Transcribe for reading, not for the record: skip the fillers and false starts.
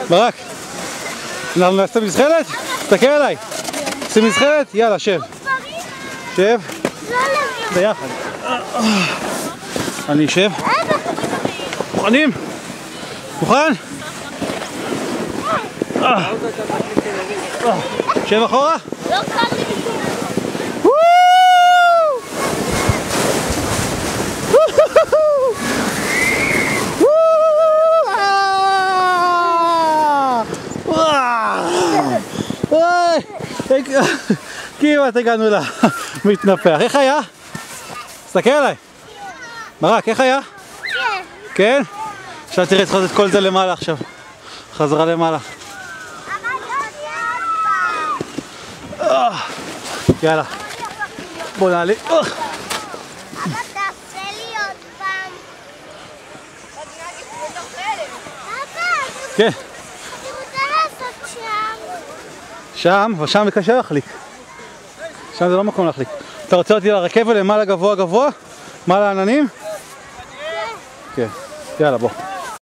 ברק, אנחנו נעשה מזחלת? תסתכל עליי. עושים מזחלת? יאללה, שב. שב. ביחד. אני אשב. מוכנים? מוכן? שב אחורה. לא קל לי. כמעט הגענו למתנפח. איך היה? תסתכל עליי. ברק, איך היה? כן. כן? עכשיו תראה, צריך לעשות את כל זה למעלה עכשיו. חזרה למעלה. יאללה. בוא נעלי. אבל תעשה לי עוד פעם. כן. אני רוצה לעשות שם. שם, ושם זה קשה להחליק. שם זה לא מקום להחליק. אתה רוצה אותי לרכבל למעלה גבוה גבוה? מעלה עננים? כן. יאללה, בוא.